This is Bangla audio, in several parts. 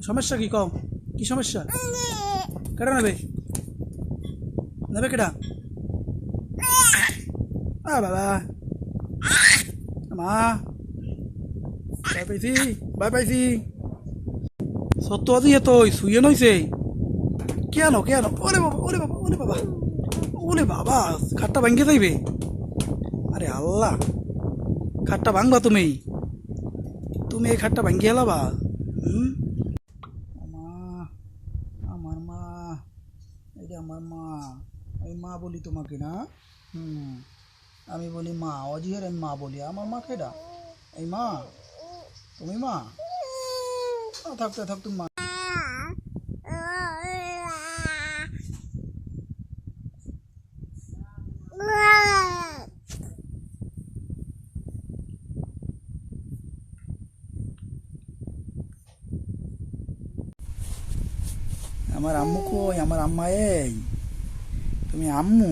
সমস্যা কি কও? কি সমস্যা? কেডা নেবে? নেবে কেডা? বাবা মা ভয় পাইছি, ভয় পাইছি। সত্য আজি এত শুয়ে নইছে কেন কেন? ওরে বাবা ওরে বাবা ওরে বাবা ওরে বাবা, খাটটা ভাঙ্গে যাইবে। আরে আল্লাহ, খাটটা ভাঙবা তুমি? তুমি এই খাটটা ভাঙ্গি হেলাবা? হুম, মা, আমার মা, এই যে আমার মা। আমি মা বলি তোমাকে না? হুম, আমি বলি মা, অজিহের আমি মা বলি। আমার মা কেডা? এই মা, তুমি মা? থাকতে থাক তুমি মা। আমার আম্মু কই? আমার আম্মা এই? তুমি আম্মু?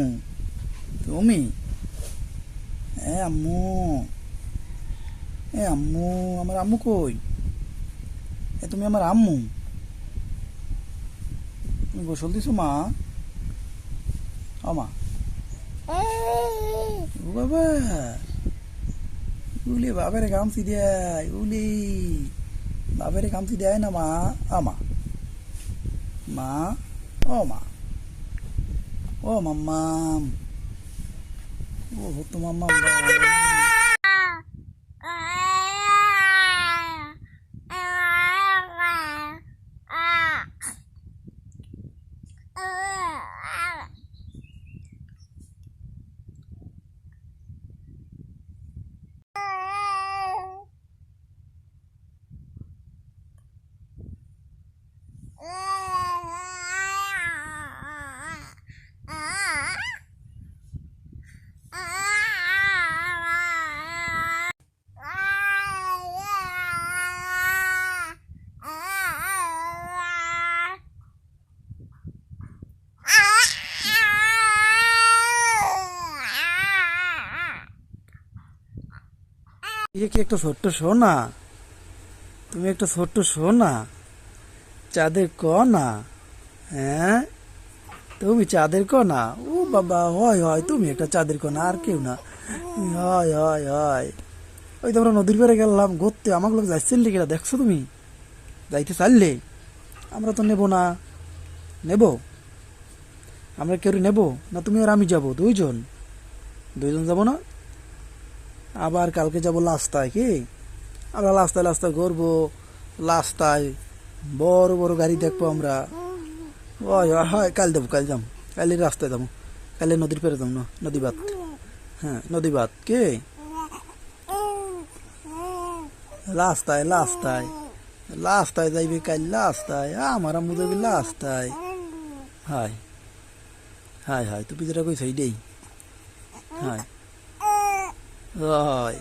তুমি? এ আম্মু, এ আম্মু, আমার আম্মু কই? এ তুমি আমার আম্মু? তুমি গোসল দিছো মা? ও মা, ও বাবা, উলি বাবারে গামছি দেয়, উলি বাবারে গামছি দেয় না মা? আমা, মা, ও মা, ও মাম্মাম, ও তো মাম্মাম। ইয়ে কি একটা ছোট্ট সোনা? তুমি একটা ছোট্ট সোনা, চাঁদের কণা। হ্যাঁ, তুমি চাঁদের কণা? ও বাবা, হয় হয়, তুমি একটা চাঁদের কণা, আর কেউ না। হয় হয় হয়। ওই তো আমরা নদীর পাড়ে গেলাম ঘুরতে, আমাকে লোক যাচ্ছেন লিখে দেখছো তুমি? যাইতে চাইলে আমরা তো নেবো না। নেব? আমরা কেউ নেব না? তুমি আর আমি যাব, দুইজন। দুইজন যাব না? আবার কালকে যাব লাস্তায়, কি আমরা লাস্তায় লাস্তায় ঘুরবো। লাস্তায় বড় বড় গাড়ি দেখবো আমরা। ওই হয়, কাল দেবো, কাল যাম, কালের রাস্তায় যাবো, কালে নদীর পেরে যাবো না, নদী বাত। হ্যাঁ, নদী বাত কে? লাস্তায় লাস্তায় লাস্তায় যাইবে কাল, লাস্তায় আমার আম্মু যাবি লাস্তায়। হাই হাই হাই, তুই যেটা কইছ এইটাই। হাই, হয়